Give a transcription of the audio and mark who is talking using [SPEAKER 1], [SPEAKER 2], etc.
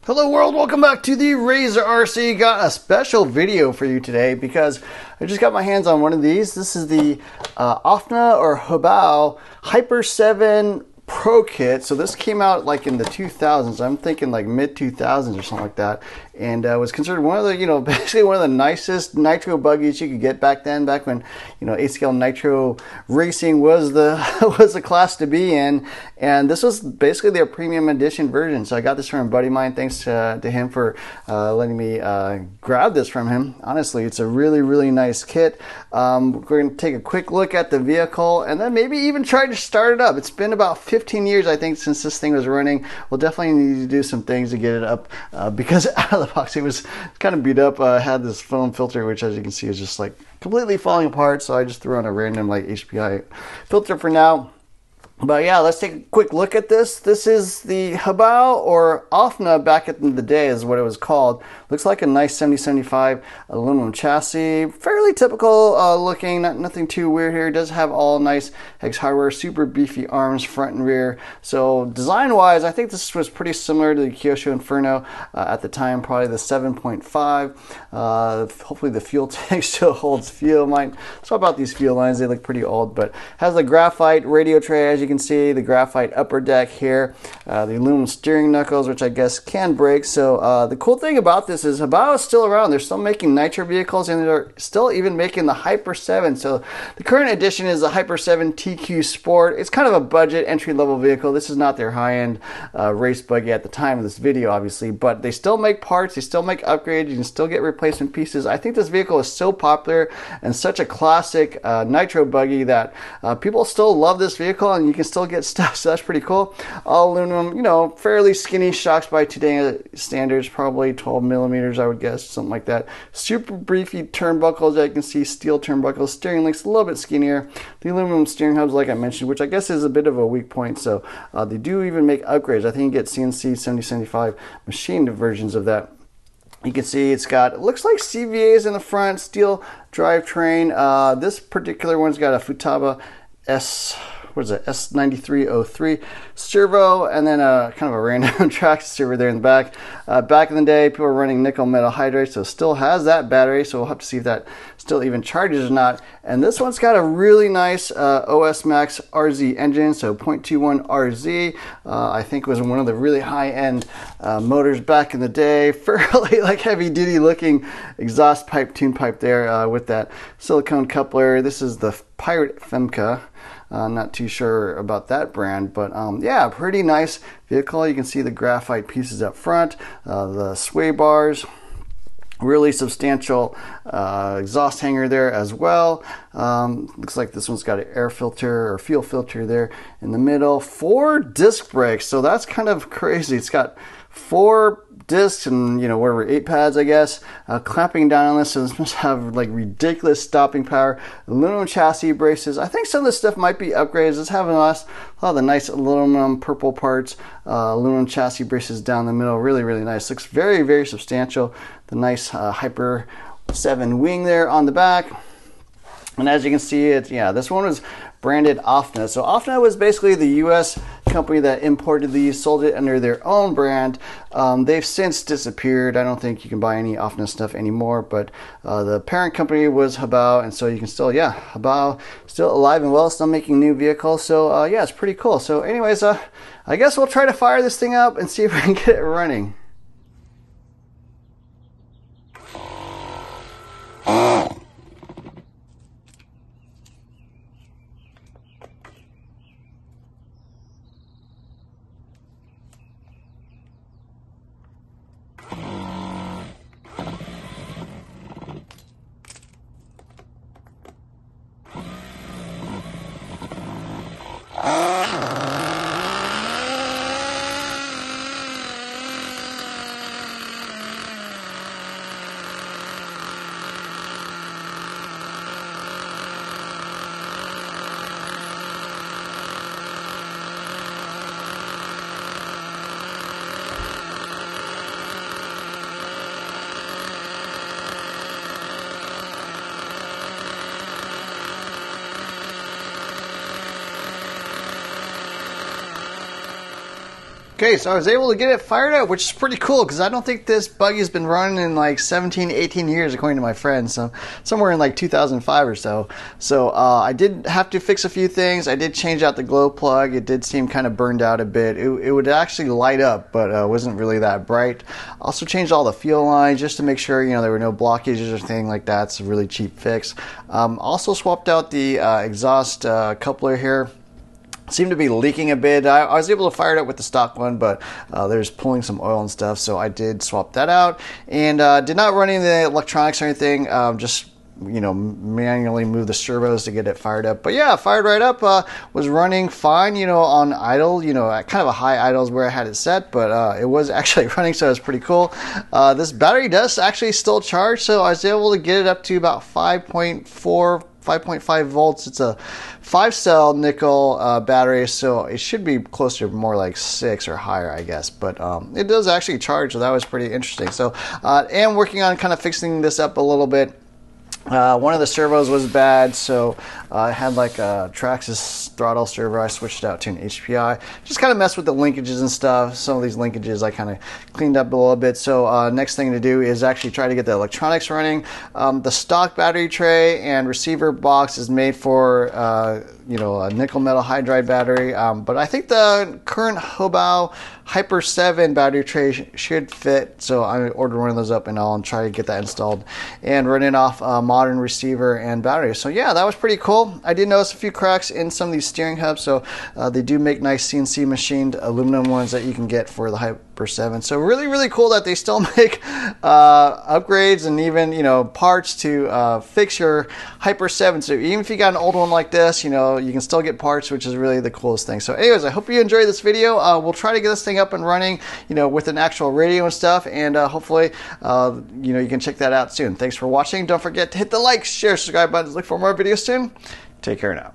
[SPEAKER 1] Hello world, welcome back to the Razor RC. Got a special video for you today because I just got my hands on one of these. This is the Ofna Hobao Hyper 7 Pro Kit. So this came out like in the 2000s. I'm thinking like mid 2000s or something like that. And was considered one of the, basically one of the nicest Nitro buggies you could get back then, back when, 8-scale Nitro racing was the was the class to be in. And this was basically their premium edition version. So I got this from a buddy of mine. Thanks to him for letting me grab this from him. Honestly, it's a really, really nice kit. We're going to take a quick look at the vehicle and then maybe even try to start it up. It's been about 15 years, I think, since this thing was running. We'll definitely need to do some things to get it up because out of the box it was kind of beat up. Had this foam filter, which as you can see is just like completely falling apart. So I just threw on a random like HPI filter for now. But yeah, let's take a quick look at this. This is the Hobao, or Ofna back in the day is what it was called. Looks like a nice 7075 aluminum chassis. Fairly typical looking, nothing too weird here. It does have all nice hex hardware, super beefy arms, front and rear. So design-wise, I think this was pretty similar to the Kyosho Inferno at the time, probably the 7.5. Hopefully the fuel tank still holds fuel. Might swap out these fuel lines, they look pretty old, but has the graphite radio tray, as you can see, the graphite upper deck here, the aluminum steering knuckles, which I guess can break. So the cool thing about this is Hobao is still around. They're still making Nitro vehicles, and they're still even making the Hyper 7. So the current edition is the Hyper 7 TQ Sport. It's kind of a budget entry-level vehicle. This is not their high-end race buggy at the time of this video, obviously, but they still make parts, they still make upgrades, you can still get replacement pieces. I think this vehicle is so popular and such a classic Nitro buggy that people still love this vehicle, and you can still get stuff, so that's pretty cool. All aluminum, fairly skinny shocks by today's standards, probably 12 millimeters, I would guess, something like that. Super beefy turnbuckles, as you can see, steel turnbuckles. Steering link's a little bit skinnier. The aluminum steering hubs, like I mentioned, which I guess is a bit of a weak point, so they do even make upgrades. I think you get CNC 7075 machined versions of that. You can see it's got, it looks like CVAs in the front, steel drivetrain. This particular one's got a Futaba S9303 servo, and then a kind of a random track servo there in the back. Back in the day, people were running nickel metal hydride, so it still has that battery, so we'll have to see if that still even charges or not. And this one's got a really nice OS Max RZ engine, so 0.21 RZ. I think it was one of the really high-end motors back in the day. Fairly like heavy-duty looking exhaust pipe, tune pipe there with that silicone coupler. This is the Pirate Femca. I'm not too sure about that brand, but yeah, pretty nice vehicle. You can see the graphite pieces up front, the sway bars, really substantial exhaust hanger there as well. Looks like this one's got an air filter or fuel filter there in the middle. 4 disc brakes, so that's kind of crazy. It's got 4 discs and whatever, 8 pads, I guess, clamping down on this, so this must have like ridiculous stopping power. Aluminum chassis braces. I think some of this stuff might be upgrades. Let's have a lot of the nice aluminum purple parts, aluminum chassis braces down the middle. Really, really nice. Looks very, very substantial. The nice Hyper 7 wing there on the back. And as you can see, this one was branded Ofna. So Ofna was basically the US company that imported these, sold it under their own brand. They've since disappeared. I don't think you can buy any Ofna stuff anymore, but the parent company was Hobao, and so you can still, Hobao still alive and well, still making new vehicles. So yeah, it's pretty cool. So anyways, I guess we'll try to fire this thing up and see if we can get it running. Okay, so I was able to get it fired up, which is pretty cool because I don't think this Buggy's been running in like 17, 18 years, according to my friends. So somewhere in like 2005 or so. So I did have to fix a few things. I did change out the glow plug. It did seem kind of burned out a bit. It would actually light up, but wasn't really that bright. Also changed all the fuel lines just to make sure, you know, there were no blockages or anything like that. It's a really cheap fix. Also swapped out the exhaust coupler here. Seemed to be leaking a bit. I was able to fire it up with the stock one, but there's pulling some oil and stuff, so I did swap that out. And did not run any of the electronics or anything, just, you know, manually move the servos to get it fired up. But yeah, fired right up, was running fine, you know, on idle, you know, at kind of a high idle is where I had it set, but it was actually running, so it was pretty cool. This battery does actually still charge, so I was able to get it up to about 5.5 volts. It's a 5-cell nickel battery, so it should be closer to more like 6 or higher, I guess. But it does actually charge, so that was pretty interesting. So and working on kind of fixing this up a little bit. One of the servos was bad, so I had like a Traxxas throttle servo. I switched it out to an HPI. Just kind of messed with the linkages and stuff. Some of these linkages I kind of cleaned up a little bit. So next thing to do is actually try to get the electronics running. The stock battery tray and receiver box is made for you know, a nickel metal hydride battery, but I think the current Hobao Hyper 7 battery tray should fit, so I ordered one of those up and I'll try to get that installed and run it off a modern receiver and battery. So yeah, that was pretty cool. I did notice a few cracks in some of these steering hubs, so they do make nice CNC machined aluminum ones that you can get for the Hyper 7. So really, really cool that they still make upgrades and even, you know, parts to fix your Hyper 7. So even if you got an old one like this, you know, you can still get parts, which is really the coolest thing. So anyways, I hope you enjoyed this video. We'll try to get this thing up and running, you know, with an actual radio and stuff, and hopefully, you know, you can check that out soon. Thanks for watching. Don't forget to hit the like, share, subscribe buttons. Look for more videos soon. Take care now.